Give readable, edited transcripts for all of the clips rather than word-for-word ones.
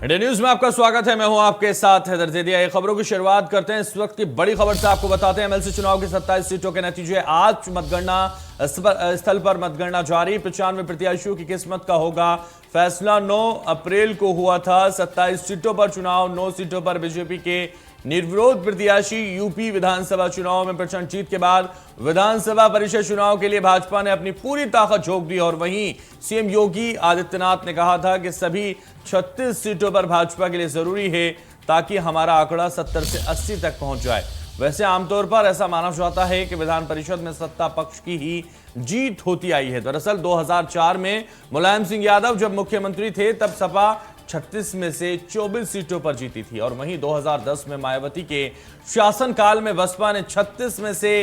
India news में आपका स्वागत है। मैं हूं आपके साथ हैदर ज़ैदिया। ये खबरों की शुरुआत करते हैं इस वक्त की बड़ी खबर से। आपको बताते हैं एमएलसी चुनाव की 27 सीटों के नतीजे आज मतगणना स्थल पर मतगणना जारी। 95 प्रत्याशियों की किस्मत का होगा फैसला। 9 अप्रैल को हुआ था 27 सीटों पर चुनाव। 9 सीटों पर बीजेपी के निर्विरोध प्रत्याशी। यूपी विधानसभा चुनाव में प्रचंड जीत के बाद विधानसभा परिषद चुनाव के लिए भाजपा ने अपनी पूरी ताकत झोंक दी और वहीं सीएम योगी आदित्यनाथ ने कहा था कि सभी 36 सीटों पर भाजपा के लिए जरूरी है ताकि हमारा आंकड़ा 70 से 80 तक पहुंच जाए। वैसे आमतौर पर ऐसा माना जाता है कि विधान परिषद में सत्ता पक्ष की ही जीत होती आई है। दरअसल 2004 में मुलायम सिंह यादव जब मुख्यमंत्री थे तब सपा 36 में से 24 सीटों पर जीती थी और वहीं 2010 में मायावती के शासनकाल में बसपा ने 36 में से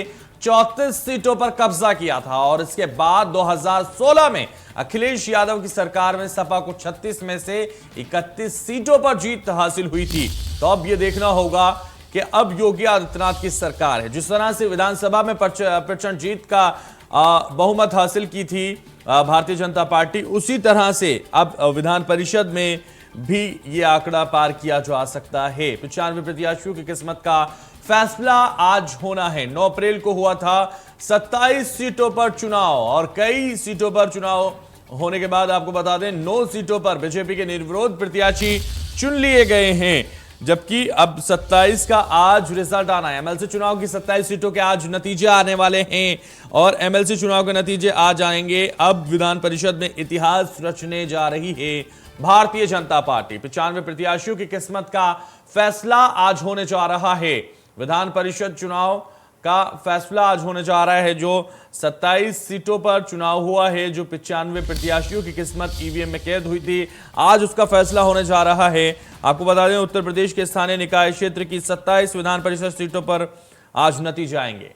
34 सीटों पर कब्जा किया था और इसके बाद 2016 में अखिलेश यादव की सरकार में सपा को 36 में से 31 सीटों पर जीत हासिल हुई थी। तो अब यह देखना होगा कि अब योगी आदित्यनाथ की सरकार है। जिस तरह से विधानसभा में प्रचंड जीत का बहुमत हासिल की थी भारतीय जनता पार्टी, उसी तरह से अब विधान परिषद में भी ये आंकड़ा पार किया जा सकता है। 95 प्रत्याशियों की किस्मत का फैसला आज होना है। 9 अप्रैल को हुआ था 27 सीटों पर चुनाव और कई सीटों पर चुनाव होने के बाद आपको बता दें 9 सीटों पर बीजेपी के निर्विरोध प्रत्याशी चुन लिए गए हैं, जबकि अब 27 का आज रिजल्ट आना है। एमएलसी चुनाव की 27 सीटों के आज नतीजे आने वाले हैं और एमएलसी चुनाव के नतीजे आज आएंगे। अब विधान परिषद में इतिहास रचने जा रही है भारतीय जनता पार्टी। 95 प्रत्याशियों की किस्मत का फैसला आज होने जा रहा है। विधान परिषद चुनाव का फैसला आज होने जा रहा है। जो 27 सीटों पर चुनाव हुआ है, जो 95 प्रत्याशियों की किस्मत ईवीएम में कैद हुई थी, आज उसका फैसला होने जा रहा है। आपको बता दें उत्तर प्रदेश के स्थानीय निकाय क्षेत्र की 27 विधान परिषद सीटों पर आज नतीजे आएंगे।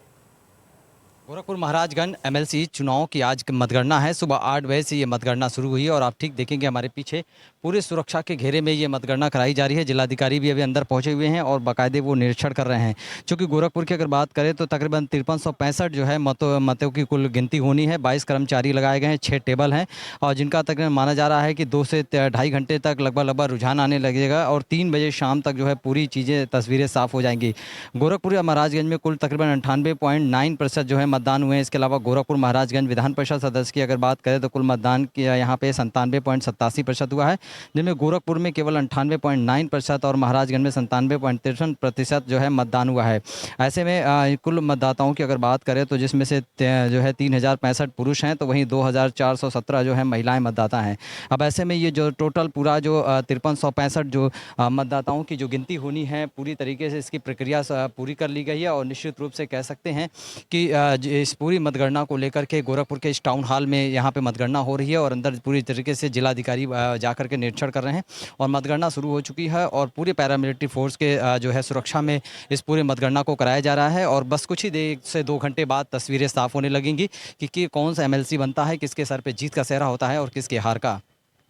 गोरखपुर महाराजगंज एमएलसी चुनाव की आज मतगणना है। सुबह 8 बजे से ये मतगणना शुरू हुई है और आप ठीक देखेंगे हमारे पीछे पूरे सुरक्षा के घेरे में ये मतगणना कराई जा रही है। जिलाधिकारी भी अभी अंदर पहुंचे हुए हैं और बाकायदे वो निरीक्षण कर रहे हैं। चूँकि गोरखपुर की अगर बात करें तो तकरीबन 5365 जो है मतों की कुल गिनती होनी है। 22 कर्मचारी लगाए गए हैं, 6 टेबल हैं और जिनका तकरीबन माना जा रहा है कि 2 से 2.5 घंटे तक लगभग रुझान आने लगेगा और 3 बजे शाम तक जो है पूरी चीज़ें तस्वीरें साफ हो जाएंगी। गोरखपुर महाराजगंज में कुल तकरीबन 98.9% जो है मतदान हुए हैं। इसके अलावा गोरखपुर महाराजगंज विधान परिषद सदस्य की अगर बात करें तो कुल मतदान किया यहाँ पे 97.87% हुआ है, जिनमें गोरखपुर में केवल 98.9% और महाराजगंज में 97.63% जो है मतदान हुआ है। ऐसे में कुल मतदाताओं की अगर बात करें तो जिसमें से जो है 3065 पुरुष हैं तो वहीं 2417 जो है महिलाएं मतदाता हैं। अब ऐसे में ये जो टोटल पूरा जो 5365 जो मतदाताओं की जो गिनती होनी है पूरी तरीके से इसकी प्रक्रिया पूरी कर ली गई है और निश्चित रूप से कह सकते हैं कि इस पूरी मतगणना को लेकर के गोरखपुर के इस टाउन हॉल में यहाँ पे मतगणना हो रही है और अंदर पूरी तरीके से जिलाधिकारी जाकर के निरीक्षण कर रहे हैं और मतगणना शुरू हो चुकी है और पूरे पैरामिलिट्री फोर्स के जो है सुरक्षा में इस पूरे मतगणना को कराया जा रहा है और बस कुछ ही देर से 2 घंटे बाद तस्वीरें साफ होने लगेंगी कि कौन सा एमएलसी बनता है, किसके सर पर जीत का सेहरा होता है और किसके हार का।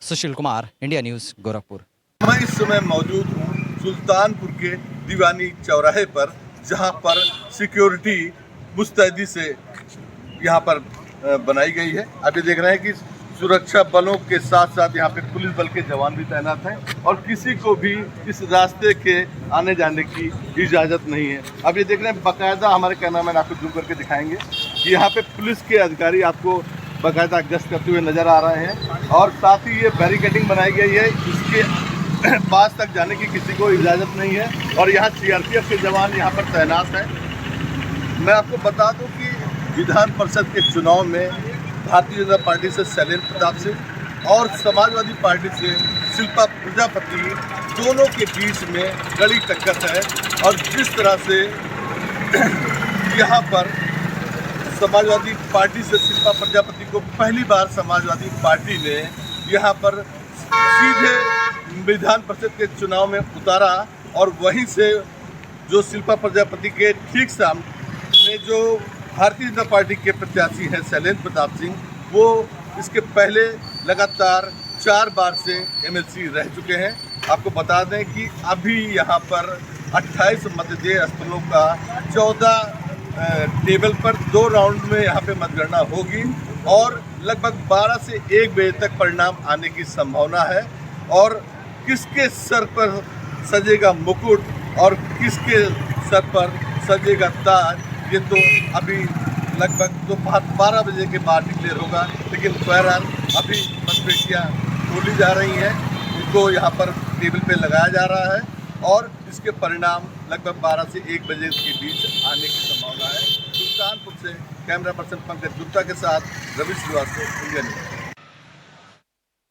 Sushil Kumar, India news, Gorakhpur. मैं इस समय मौजूद हूँ सुल्तानपुर के दीवानी चौराहे पर, जहाँ पर सिक्योरिटी मुस्तैदी से यहाँ पर बनाई गई है। आप ये देख रहे हैं कि सुरक्षा बलों के साथ साथ यहाँ पे पुलिस बल के जवान भी तैनात हैं और किसी को भी इस रास्ते के आने जाने की इजाज़त नहीं है। आप ये देख रहे हैं बाकायदा हमारे कैमरामैन आपको जूम करके दिखाएंगे कि यहाँ पे पुलिस के अधिकारी आपको बाकायदा गश्त करते हुए नज़र आ रहे हैं और साथ ही ये बैरिकेडिंग बनाई गई है। इसके पास तक जाने की किसी को इजाज़त नहीं है और यहाँ सीआरपीएफ के जवान यहाँ पर तैनात हैं। मैं आपको बता दूं कि विधान परिषद के चुनाव में भारतीय जनता पार्टी से शैलेंद्र प्रताप सिंह और समाजवादी पार्टी से शिल्पा प्रजापति दोनों के बीच में कड़ी टक्कर है और जिस तरह से यहाँ पर समाजवादी पार्टी से शिल्पा प्रजापति को पहली बार समाजवादी पार्टी ने यहाँ पर सीधे विधान परिषद के चुनाव में उतारा और वहीं से जो शिल्पा प्रजापति के ठीक सामने जो भारतीय जनता पार्टी के प्रत्याशी हैं शैलेंद्र प्रताप सिंह, वो इसके पहले लगातार 4 बार से एमएलसी रह चुके हैं। आपको बता दें कि अभी यहाँ पर 28 मतदेय स्थलों का 14 टेबल पर 2 राउंड में यहाँ पे मतगणना होगी और लगभग 12 से 1 बजे तक परिणाम आने की संभावना है और किसके सर पर सजेगा मुकुट और किसके सर पर सजेगा ताज, ये तो अभी लगभग दोपहर 12 बजे के बाद डिक्लेयर होगा। लेकिन बहरहाल अभी मतपेटियाँ खोली जा रही हैं, इनको यहाँ पर टेबल पे लगाया जा रहा है और इसके परिणाम लगभग 12 से 1 बजे के बीच आने की संभावना है। सुल्तानपुर से कैमरा पर्सन पंकज गुप्ता के साथ रवि श्रीवास्तव, इंडिया न्यूज।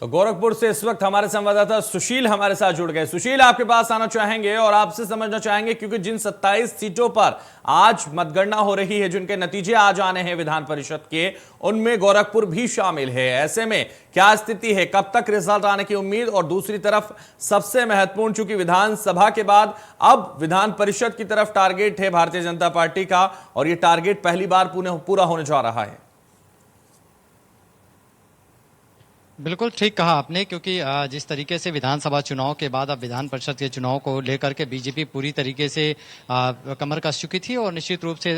तो गोरखपुर से इस वक्त हमारे संवाददाता सुशील हमारे साथ जुड़ गए। सुशील, आपके पास आना चाहेंगे और आपसे समझना चाहेंगे, क्योंकि जिन 27 सीटों पर आज मतगणना हो रही है, जिनके नतीजे आज आने हैं विधान परिषद के, उनमें गोरखपुर भी शामिल है। ऐसे में क्या स्थिति है, कब तक रिजल्ट आने की उम्मीद? और दूसरी तरफ सबसे महत्वपूर्ण, चूंकि विधानसभा के बाद अब विधान परिषद की तरफ टारगेट है भारतीय जनता पार्टी का, और यह टारगेट पहली बार पूरा होने जा रहा है। बिल्कुल ठीक कहा आपने, क्योंकि जिस तरीके से विधानसभा चुनाव के बाद अब विधान परिषद के चुनाव को लेकर के बीजेपी पूरी तरीके से कमर कस चुकी थी और निश्चित रूप से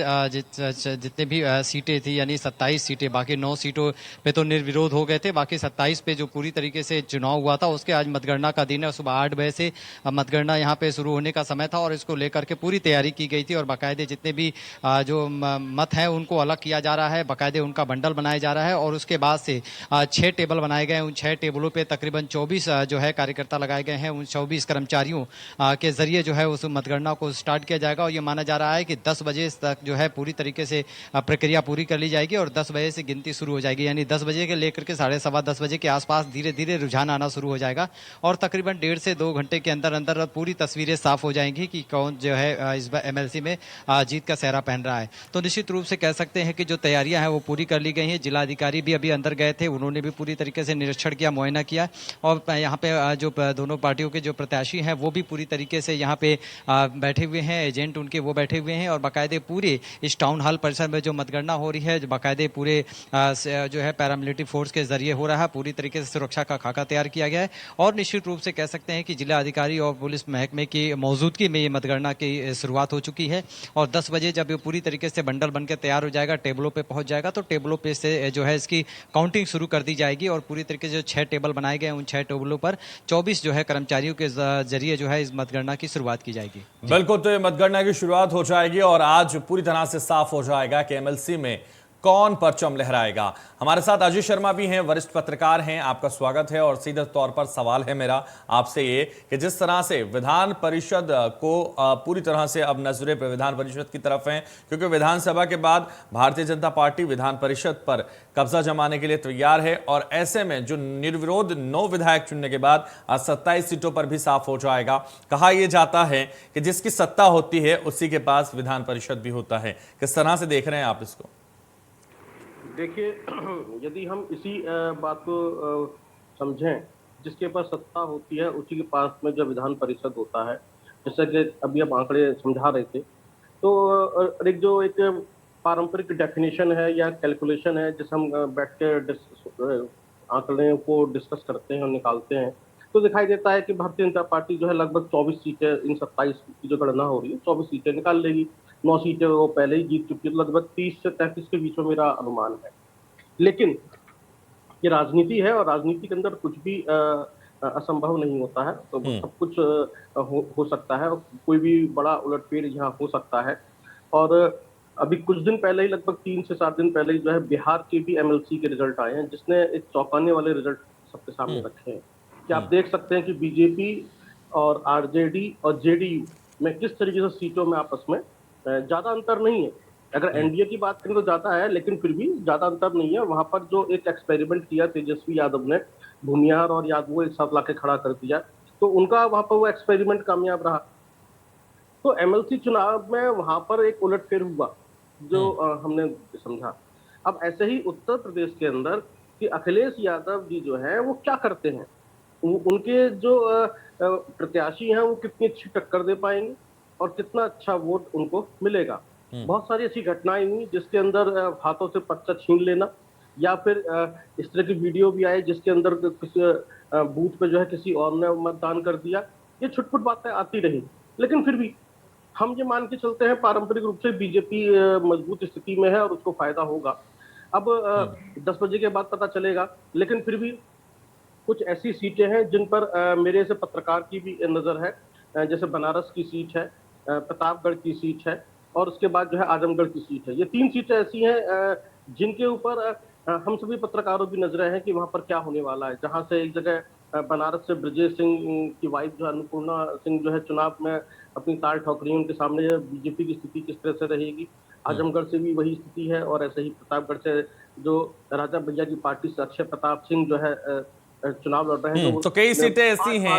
जितने भी सीटें थी, यानी 27 सीटें, बाकी 9 सीटों पे तो निर्विरोध हो गए थे, बाकी 27 पे जो पूरी तरीके से चुनाव हुआ था उसके आज मतगणना का दिन है। सुबह 8 बजे से मतगणना यहाँ पे शुरू होने का समय था और इसको लेकर के पूरी तैयारी की गई थी और बाकायदे जितने भी जो मत हैं उनको अलग किया जा रहा है, बाकायदे उनका बंडल बनाया जा रहा है और उसके बाद से 6 टेबल बनाए गए। उन 6 टेबलों पे तकरीबन 24 जो है कार्यकर्ता लगाए गए हैं। उन 24 कर्मचारियों के जरिए जो है उस मतगणना को स्टार्ट किया जाएगा और ये माना जा रहा है कि 10 बजे तक जो है पूरी तरीके से प्रक्रिया पूरी कर ली जाएगी और 10 बजे से गिनती शुरू हो जाएगी। यानी 10 बजे के लेकर के 10:15 बजे के आसपास धीरे धीरे रुझान आना शुरू हो जाएगा और तकरीबन 1.5 से 2 घंटे के अंदर अंदर पूरी तस्वीरें साफ हो जाएंगी कि कौन जो है इस बार MLC में जीत का सेहरा पहन रहा है। तो निश्चित रूप से कह सकते हैं कि जो तैयारियां हैं वो पूरी कर ली गई हैं। जिलाधिकारी भी अभी अंदर गए थे, उन्होंने भी पूरी तरीके से निरीक्षण किया, मुआयना किया और यहाँ पे जो दोनों पार्टियों के जो प्रत्याशी हैं वो भी पूरी तरीके से यहाँ पे बैठे हुए हैं, एजेंट उनके वो बैठे हुए हैं और बाकायदे पूरे इस टाउन हॉल परिसर में जो मतगणना हो रही है, बाकायदे पूरे जो है पैरामिलिट्री फोर्स के जरिए हो रहा है। पूरी तरीके से सुरक्षा का खाका तैयार किया गया है और निश्चित रूप से कह सकते हैं कि जिला अधिकारी और पुलिस महकमे की मौजूदगी में ये मतगणना की शुरुआत हो चुकी है और 10 बजे जब ये पूरी तरीके से बंडल बनकर तैयार हो जाएगा, टेबलों पे पहुंच जाएगा, तो टेबलों पे से जो है इसकी काउंटिंग शुरू कर दी जाएगी और पूरी तरीके से जो 6 टेबल बनाए गए हैं उन 6 टेबलों पर 24 जो है कर्मचारियों के जरिए जो है इस मतगणना की शुरुआत की जाएगी। बिल्कुल, तो ये मतगणना की शुरुआत हो जाएगी और आज पूरी तरह से साफ हो जाएगा कि MLC में कौन परचम लहराएगा। हमारे साथ अजय शर्मा भी हैं, वरिष्ठ पत्रकार हैं, आपका स्वागत है। और सीधे तौर पर सवाल है मेरा आपसे ये कि जिस तरह से विधान परिषद को पूरी तरह से अब नजरें पे विधान परिषद की तरफ हैं, क्योंकि विधानसभा के बाद भारतीय जनता पार्टी विधान परिषद पर कब्जा जमाने के लिए तैयार है और ऐसे में जो निर्विरोध 9 विधायक चुनने के बाद 27 सीटों पर भी साफ हो जाएगा। कहा यह जाता है कि जिसकी सत्ता होती है उसी के पास विधान परिषद भी होता है। किस तरह से देख रहे हैं आप इसको? देखिए, यदि हम इसी बात को समझें, जिसके पास सत्ता होती है उसी के पास में जब विधान परिषद होता है, जैसे कि अभी आप आंकड़े समझा रहे थे, तो एक पारंपरिक डेफिनेशन है या कैलकुलेशन है जिसे हम बैठ के आंकड़े को डिस्कस करते हैं और निकालते हैं, तो दिखाई देता है कि भारतीय जनता पार्टी जो है लगभग 24 सीटें, इन 27 की जो गणना हो रही है 24 सीटें निकाल लेगी। 9 सीटें वो पहले ही जीत चुकी है, तो लगभग 30 से 33 के बीच में मेरा अनुमान है। लेकिन ये राजनीति है और राजनीति के अंदर कुछ भी असंभव नहीं होता है, तो सब कुछ हो सकता है और कोई भी बड़ा उलटफेर यहाँ हो सकता है। और अभी कुछ दिन पहले ही, लगभग 3 से 7 दिन पहले ही जो है बिहार के भी MLC के रिजल्ट आए हैं, जिसने एक चौंकाने वाले रिजल्ट सबके सामने रखे हैं कि आप देख सकते हैं कि बीजेपी और RJD और JDU में किस तरीके से सीटों में आपस में ज्यादा अंतर नहीं है। अगर NDA की बात करें तो ज्यादा है, लेकिन फिर भी ज्यादा अंतर नहीं है। वहां पर जो एक एक्सपेरिमेंट किया तेजस्वी यादव ने, भूमिहार और यादव एक साथ लाके खड़ा कर दिया, तो उनका वहां पर वो एक्सपेरिमेंट कामयाब रहा। तो MLC चुनाव में वहां पर एक उलटफेर हुआ जो हमने समझा। अब ऐसे ही उत्तर प्रदेश के अंदर कि अखिलेश यादव जी जो है वो क्या करते हैं, उनके जो प्रत्याशी हैं वो कितनी अच्छी टक्कर दे पाएंगे और कितना अच्छा वोट उनको मिलेगा। बहुत सारी ऐसी घटनाएं हुई जिसके अंदर हाथों से पर्चा छीन लेना या फिर इस तरह की वीडियो भी आए जिसके अंदर किसी बूथ पे जो है किसी और ने मतदान कर दिया। ये छुटपुट बातें आती रही, लेकिन फिर भी हम ये मान के चलते हैं पारंपरिक रूप से बीजेपी मजबूत स्थिति में है और उसको फायदा होगा। अब 10 बजे के बाद पता चलेगा, लेकिन फिर भी कुछ ऐसी सीटें हैं जिन पर मेरे से पत्रकार की भी नजर है, जैसे बनारस की सीट है, प्रतापगढ़ की सीट है, और उसके बाद जो है आजमगढ़ की सीट है। ये 3 सीटें ऐसी हैं जिनके ऊपर हम सभी पत्रकारों की नजरें हैं कि वहां पर क्या होने वाला है। जहां से एक जगह बनारस से ब्रजेश सिंह की वाइफ जो है अन्नपूर्णा सिंह जो है चुनाव में अपनी ताल ठोक रही है, उनके सामने बीजेपी की स्थिति किस तरह से रहेगी। आजमगढ़ से भी वही स्थिति है, और ऐसे ही प्रतापगढ़ से जो राजा भैया की पार्टी से अक्षय प्रताप सिंह जो है चुनाव लड़ रहे हैं। तो कई सीटें ऐसी हैं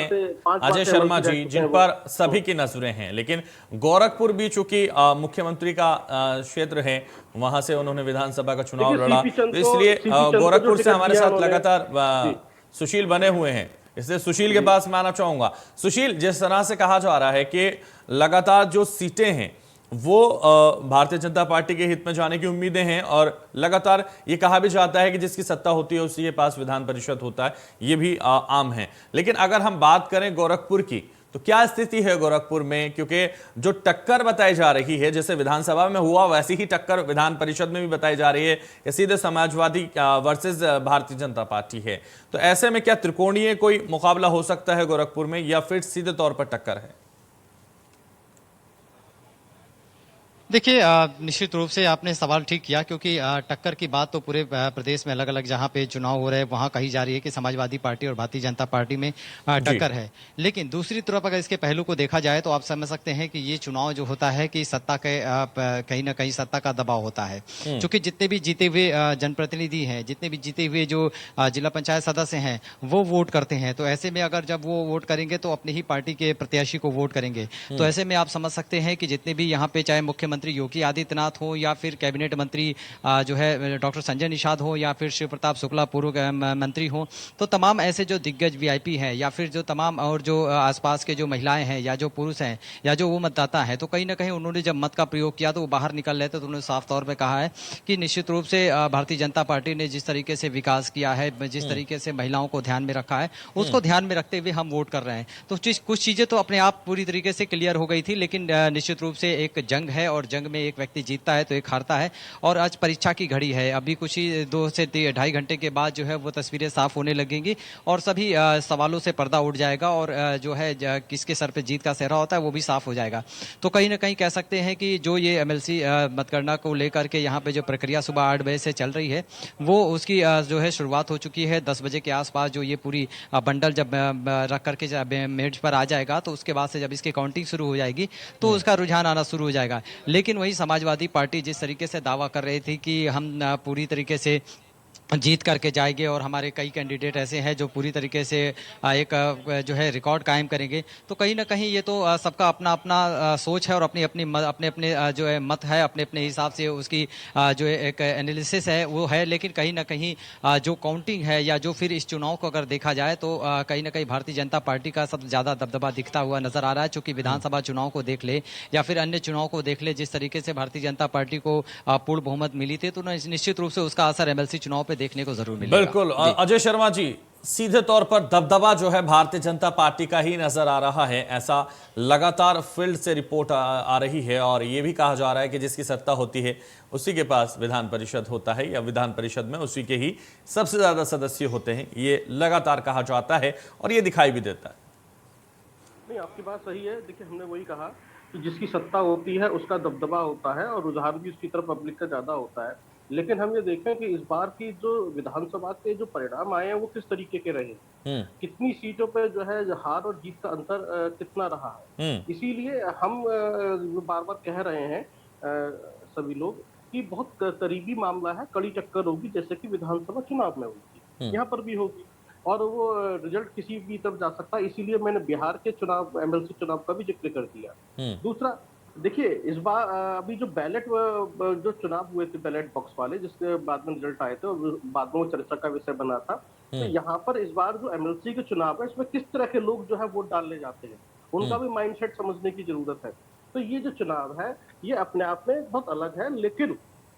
अजय शर्मा जी जिन पर सभी की नजरें हैं, लेकिन गोरखपुर भी चूंकि मुख्यमंत्री का क्षेत्र है, वहां से उन्होंने विधानसभा का चुनाव लड़ा, तो इसलिए गोरखपुर से हमारे साथ लगातार सुशील बने हुए हैं, इसलिए सुशील के पास मैं आना चाहूंगा। सुशील, जिस तरह से कहा जा रहा है कि लगातार जो सीटें हैं वो भारतीय जनता पार्टी के हित में जाने की उम्मीदें हैं, और लगातार ये कहा भी जाता है कि जिसकी सत्ता होती है उसी के पास विधान परिषद होता है, ये भी आम है। लेकिन अगर हम बात करें गोरखपुर की, तो क्या स्थिति है गोरखपुर में? क्योंकि जो टक्कर बताई जा रही है, जैसे विधानसभा में हुआ वैसी ही टक्कर विधान परिषद में भी बताई जा रही है कि सीधे समाजवादी वर्सेस भारतीय जनता पार्टी है। तो ऐसे में क्या त्रिकोणीय कोई मुकाबला हो सकता है गोरखपुर में, या फिर सीधे तौर पर टक्कर है? देखिए, निश्चित रूप से आपने सवाल ठीक किया, क्योंकि टक्कर की बात तो पूरे प्रदेश में अलग अलग जहां पे चुनाव हो रहे हैं वहां कही जा रही है कि समाजवादी पार्टी और भारतीय जनता पार्टी में टक्कर है। लेकिन दूसरी तरफ अगर इसके पहलू को देखा जाए तो आप समझ सकते हैं कि ये चुनाव जो होता है कि सत्ता के कहीं ना कहीं सत्ता का दबाव होता है। क्योंकि जितने भी जीते हुए जनप्रतिनिधि हैं, जितने भी जीते हुए जो जिला पंचायत सदस्य हैं, वो वोट करते हैं। तो ऐसे में अगर जब वो वोट करेंगे तो अपनी ही पार्टी के प्रत्याशी को वोट करेंगे। तो ऐसे में आप समझ सकते हैं कि जितने भी यहाँ पे चाहे मुख्यमंत्री योगी आदित्यनाथ हो, या फिर कैबिनेट मंत्री जो है डॉक्टर संजय निषाद हो, या फिर शिव प्रताप शुक्ला पूर्व मंत्री हो, तो तमाम ऐसे जो दिग्गज वीआईपी हैं, या फिर जो तमाम और जो आसपास के जो महिलाएं हैं या जो पुरुष हैं या जो वो मतदाता है, तो कहीं ना कहीं उन्होंने जब मत का प्रयोग किया तो वो बाहर निकल रहे थे। तो उन्होंने साफ तौर पर कहा है कि निश्चित रूप से भारतीय जनता पार्टी ने जिस तरीके से विकास किया है, जिस तरीके से महिलाओं को ध्यान में रखा है, उसको ध्यान में रखते हुए हम वोट कर रहे हैं। तो कुछ चीजें तो अपने आप पूरी तरीके से क्लियर हो गई थी, लेकिन निश्चित रूप से एक जंग है, और जंग में एक व्यक्ति जीतता है तो एक हारता है। और आज परीक्षा की घड़ी है, अभी कुछ ही 2 से 2.5 घंटे के बाद जो है वो तस्वीरें साफ होने लगेंगी, और सभी सवालों से पर्दा उठ जाएगा, और जो है किसके सर पे जीत का सेहरा होता है वो भी साफ हो जाएगा। तो कहीं ना कहीं कह सकते हैं कि जो ये एमएलसी मतगणना को लेकर के यहाँ पे जो प्रक्रिया सुबह 8 बजे से चल रही है, वो उसकी जो है शुरुआत हो चुकी है। 10 बजे के आसपास जो ये पूरी बंडल जब रख करके जब मेज पर आ जाएगा, तो उसके बाद से जब इसकी काउंटिंग शुरू हो जाएगी तो उसका रुझान आना शुरू हो जाएगा। लेकिन वही समाजवादी पार्टी जिस तरीके से दावा कर रही थी कि हम पूरी तरीके से जीत करके जाएंगे, और हमारे कई कैंडिडेट ऐसे हैं जो पूरी तरीके से एक जो है रिकॉर्ड कायम करेंगे, तो कहीं ना कहीं ये तो सबका अपना अपना सोच है, और अपने अपने जो है मत है, अपने अपने हिसाब से उसकी जो है एक एनालिसिस है वो है। लेकिन कहीं ना कहीं जो काउंटिंग है, या जो फिर इस चुनाव को अगर देखा जाए तो कहीं ना कहीं भारतीय जनता पार्टी का सबसे ज़्यादा दबदबा दिखता हुआ नजर आ रहा है। चूंकि विधानसभा चुनाव को देख ले या फिर अन्य चुनाव को देख ले, जिस तरीके से भारतीय जनता पार्टी को पूर्ण बहुमत मिली थी, तो निश्चित रूप से उसका असर एमएलसी चुनाव पे देखने को जरूर मिलेगा। बिल्कुल अजय शर्मा जी, सीधे तौर पर दबदबा जो है भारतीय जनता पार्टी का ही नजर आ रहा है, ऐसा लगातार फील्ड से रिपोर्ट आ रही है, और यह भी कहा जा रहा है कि जिसकी सत्ता होती है उसी के पास विधान परिषद होता है, या विधान परिषद में उसी के ही सबसे ज्यादा सदस्य होते हैं। ये लगातार कहा जाता है और ये दिखाई भी देता है। नहीं, आपकी बात सही है। देखिए, हमने वही कहा कि जिसकी सत्ता होती है उसका दबदबा होता है, और रुझान भी उसकी तरफ पब्लिक का ज्यादा होता है। लेकिन हम ये देखें कि इस बार की जो विधानसभा के जो परिणाम आए हैं वो किस तरीके के रहे, कितनी सीटों पे जो है हार और जीत का अंतर कितना रहा है। इसीलिए हम बार बार कह रहे हैं सभी लोग कि बहुत करीबी मामला है, कड़ी टक्कर होगी, जैसे कि विधानसभा चुनाव में हुई थी, यहाँ पर भी होगी, और वो रिजल्ट किसी भी तरफ जा सकता है। इसीलिए मैंने बिहार के चुनाव, एमएलसी चुनाव का भी जिक्र कर दिया। दूसरा, देखिए, इस बार अभी जो बैलेट जो चुनाव हुए थे, बैलेट बॉक्स वाले, जिसके बाद में रिजल्ट आए थे और बाद में वो चर्चा का विषय बना था, तो यहाँ पर इस बार जो एमएलसी के चुनाव है, इसमें किस तरह के लोग जो है वोट डालने जाते हैं, उनका भी माइंडसेट समझने की जरूरत है। तो ये जो चुनाव है ये अपने आप में बहुत अलग है, लेकिन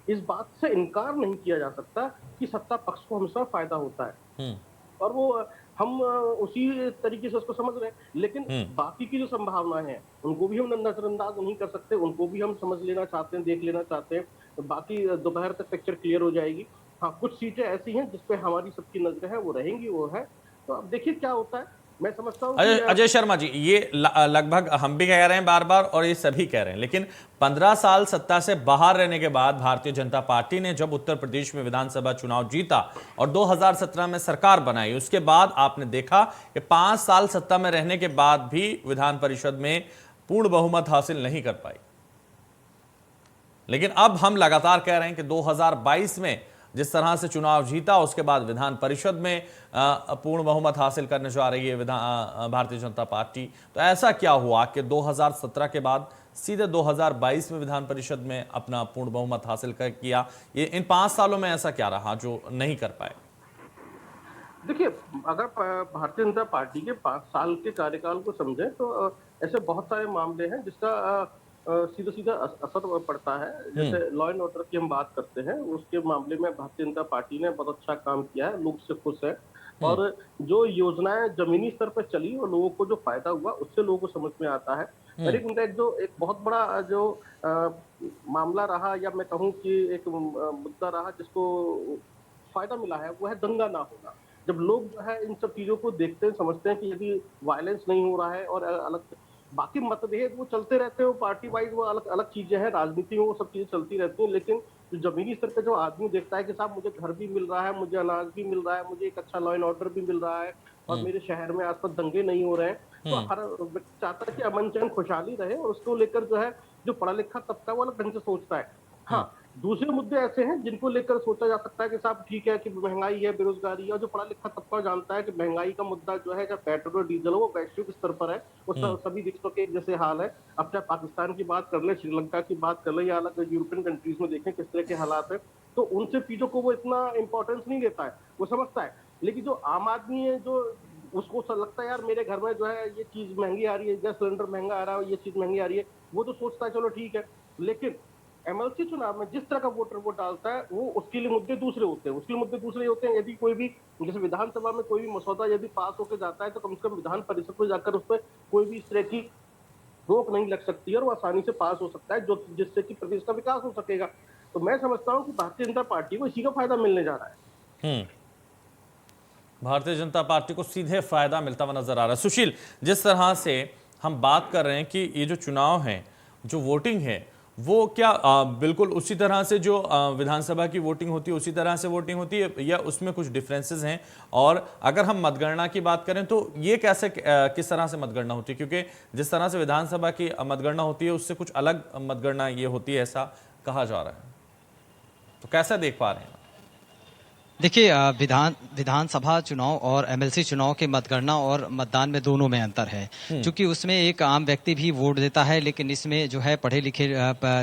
इस बात से इनकार नहीं किया जा सकता कि सत्ता पक्ष को हमेशा फायदा होता है, और वो हम उसी तरीके से उसको समझ रहे हैं। लेकिन बाकी की जो संभावनाएं हैं उनको भी हम नजरअंदाज नहीं कर सकते, उनको भी हम समझ लेना चाहते हैं, देख लेना चाहते हैं। तो बाकी दोपहर तक पिक्चर क्लियर हो जाएगी। हाँ, कुछ सीटें ऐसी हैं जिसपे हमारी सबकी नजरें हैं, वो रहेंगी। वो है तो अब देखिए क्या होता है। मैं समझता हूँ अजय कि अजय शर्मा जी, ये लगभग हम भी कह रहे हैं बार बार और ये सभी कह रहे हैं, लेकिन 15 साल सत्ता से बाहर रहने के बाद भारतीय जनता पार्टी ने जब उत्तर प्रदेश में विधानसभा चुनाव जीता और 2017 में सरकार बनाई, उसके बाद आपने देखा कि 5 साल सत्ता में रहने के बाद भी विधान परिषद में पूर्ण बहुमत हासिल नहीं कर पाई। लेकिन अब हम लगातार कह रहे हैं कि 2022 में जिस तरह से चुनाव जीता, उसके बाद विधान परिषद में पूर्ण बहुमत हासिल करने जा रही है भारतीय जनता पार्टी। तो ऐसा क्या हुआ कि 2017 के बाद सीधे 2022 में विधान परिषद में अपना पूर्ण बहुमत हासिल किया? ये इन 5 सालों में ऐसा क्या रहा जो नहीं कर पाए? देखिए, अगर भारतीय जनता पार्टी के 5 साल के कार्यकाल को समझें तो ऐसे बहुत सारे मामले हैं जिसका सीधा सीधा असर पड़ता है। जैसे लॉ एंड ऑर्डर की हम बात करते हैं, उसके मामले में भारतीय जनता पार्टी ने बहुत अच्छा काम किया है, लोग उससे खुश है। और जो योजनाएं जमीनी स्तर पर चली और लोगों को जो फायदा हुआ उससे लोगों को समझ में आता है। लेकिन उनका एक बहुत बड़ा जो मामला रहा, या मैं कहूँ कि एक मुद्दा रहा जिसको फायदा मिला है, वो है दंगा ना होना। जब लोग जो है इन सब चीजों को देखते हैं, समझते हैं कि यदि वायलेंस नहीं हो रहा है और अलग बाकी मतभेद वो चलते रहते हैं, वो पार्टी वाइज वो अलग अलग चीजें हैं, राजनीति में वो सब चीजें चलती रहती हैं, लेकिन जो जमीनी स्तर पे जो आदमी देखता है कि साहब मुझे घर भी मिल रहा है, मुझे अनाज भी मिल रहा है, मुझे एक अच्छा लॉ एंड ऑर्डर भी मिल रहा है और मेरे शहर में आसपास दंगे नहीं हो रहे हैं, तो हर व्यक्ति चाहता है कि अमन चैन खुशहाली रहे। और उसको लेकर जो है जो पढ़ा लिखा तबका वो अलग ढंग से सोचता है। हाँ, दूसरे मुद्दे ऐसे हैं जिनको लेकर सोचा जा सकता है कि साहब ठीक है कि महंगाई है, बेरोजगारी है, और जो पढ़ा लिखा तबका जानता है कि महंगाई का मुद्दा जो है, चाहे पेट्रोल और डीजल हो, वो वैश्विक स्तर पर है, वो सभी देशों के एक जैसे हाल है। अब चाहे पाकिस्तान की बात कर ले, श्रीलंका की बात कर ले, या अलग यूरोपियन कंट्रीज में देखें किस तरह के हालात है, तो उनसे चीजों को वो इतना इंपॉर्टेंस नहीं देता है, वो समझता है। लेकिन जो आम आदमी है, जो उसको लगता है यार मेरे घर में जो है ये चीज महंगी आ रही है, गैस सिलेंडर महंगा आ रहा है, ये चीज महंगी आ रही है, वो तो सोचता है चलो ठीक है। लेकिन एमएलसी चुनाव में जिस तरह का वोटर वोट डालता है, वो उसके लिए मुद्दे दूसरे होते हैं। उसके लिए मुद्दे दूसरे होते हैं। यदि कोई भी, जैसे विधानसभा में कोई भी मसौदा यदि पास होकर जाता है, तो कम से कम विधान परिषद को जाकर उस पर कोई भी इस तरह की रोक नहीं लग सकती है और वो आसानी से पास हो सकता है, जो जिससे कि प्रदेश का विकास हो सकेगा। तो मैं समझता हूँ कि भारतीय जनता पार्टी को इसी का फायदा मिलने जा रहा है। भारतीय जनता पार्टी को सीधे फायदा मिलता हुआ नजर आ रहा है। सुशील, जिस तरह से हम बात कर रहे हैं कि ये जो चुनाव है, जो वोटिंग है, वो क्या बिल्कुल उसी तरह से जो विधानसभा की वोटिंग होती है उसी तरह से वोटिंग होती है, या उसमें कुछ डिफरेंसेस हैं? और अगर हम मतगणना की बात करें तो ये कैसे किस तरह से मतगणना होती है? क्योंकि जिस तरह से विधानसभा की मतगणना होती है उससे कुछ अलग मतगणना ये होती है, ऐसा कहा जा रहा है, तो कैसे देख पा रहे हैं? देखिए, विधानसभा चुनाव और एमएलसी चुनाव के मतगणना और मतदान में दोनों में अंतर है, क्योंकि उसमें एक आम व्यक्ति भी वोट देता है, लेकिन इसमें जो है पढ़े लिखे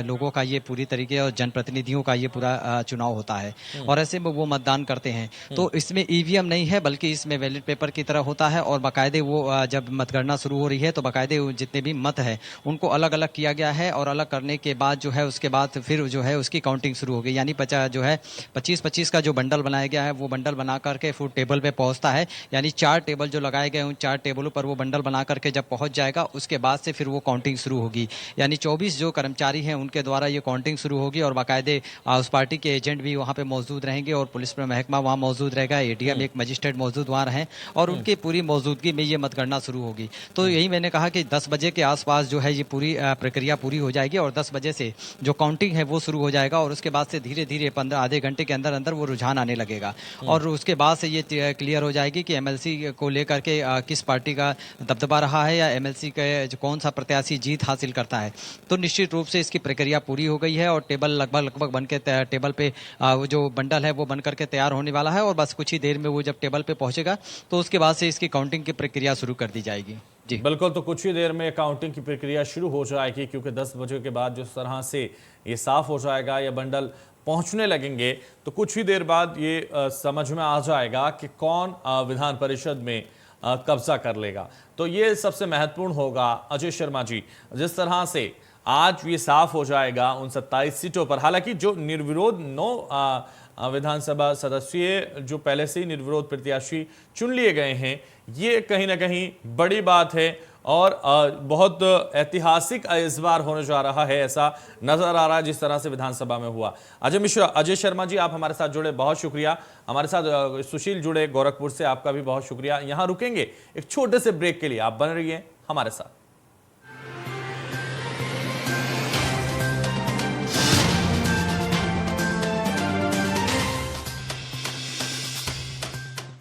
लोगों का ये पूरी तरीके और जनप्रतिनिधियों का ये पूरा चुनाव होता है और ऐसे में वो मतदान करते हैं। तो इसमें ईवीएम नहीं है, बल्कि इसमें बैलेट पेपर की तरह होता है और बाकायदे वो जब मतगणना शुरू हो रही है तो बाकायदे जितने भी मत है उनको अलग अलग किया गया है और अलग करने के बाद जो है उसके बाद फिर जो है उसकी काउंटिंग शुरू हो गई। यानी 25-25 का जो बंडल बनाया गया है वो बंडल बना करके फूड टेबल पे पहुंचता है। यानी 4 टेबल जो लगाए गए उन 4 टेबलों पर वो बंडल बना करके जब पहुंच जाएगा, उसके बाद से फिर वो काउंटिंग शुरू होगी। यानी 24 जो कर्मचारी हैं उनके द्वारा ये काउंटिंग शुरू होगी और बाकायदे उस पार्टी के एजेंट भी वहाँ पे मौजूद रहेंगे और पुलिस महकमा वहाँ मौजूद रहेगा, एडीएम एक मजिस्ट्रेट मौजूद वहाँ रहें और उनकी पूरी मौजूदगी में ये मतगणना शुरू होगी। तो यही मैंने कहा कि 10 बजे के आसपास जो है ये पूरी प्रक्रिया पूरी हो जाएगी और 10 बजे से जो काउंटिंग है वो शुरू हो जाएगा और उसके बाद से धीरे धीरे आधे घंटे के अंदर अंदर वो रुझान आने लगेगा और उसके बाद से ये क्लियर हो जाएगी कि एमएलसी को लेकर के किस पार्टी का दबदबा रहा है या एमएलसी का कौन सा प्रत्याशी जीत हासिल करता है। तो निश्चित रूप से इसकी प्रक्रिया पूरी हो गई है और टेबल लगभग बन के टेबल पे वो जो बंडल है वो बन करके तैयार होने वाला है और बस कुछ ही देर में वो जब टेबल पे पहुंचेगा तो उसके बाद से इसकी काउंटिंग की प्रक्रिया शुरू कर दी जाएगी। जी बिल्कुल, तो कुछ ही देर में काउंटिंग की प्रक्रिया शुरू हो जाएगी, क्योंकि 10 बजे के बाद जिस तरह से ये साफ हो जाएगा या बंडल पहुंचने लगेंगे तो कुछ ही देर बाद ये समझ में आ जाएगा कि कौन विधान परिषद में कब्जा कर लेगा। तो ये सबसे महत्वपूर्ण होगा। अजय शर्मा जी, जिस तरह से आज ये साफ हो जाएगा उन 27 सीटों पर, हालांकि जो निर्विरोध 9 विधानसभा सदस्य जो पहले से ही निर्विरोध प्रत्याशी चुन लिए गए हैं, ये कहीं ना कहीं बड़ी बात है और बहुत ऐतिहासिक इस बार होने जा रहा है, ऐसा नजर आ रहा है जिस तरह से विधानसभा में हुआ। अजय मिश्रा, अजय शर्मा जी, आप हमारे साथ जुड़े, बहुत शुक्रिया। हमारे साथ सुशील जुड़े गोरखपुर से, आपका भी बहुत शुक्रिया। यहां रुकेंगे एक छोटे से ब्रेक के लिए, आप बन रहिए हमारे साथ।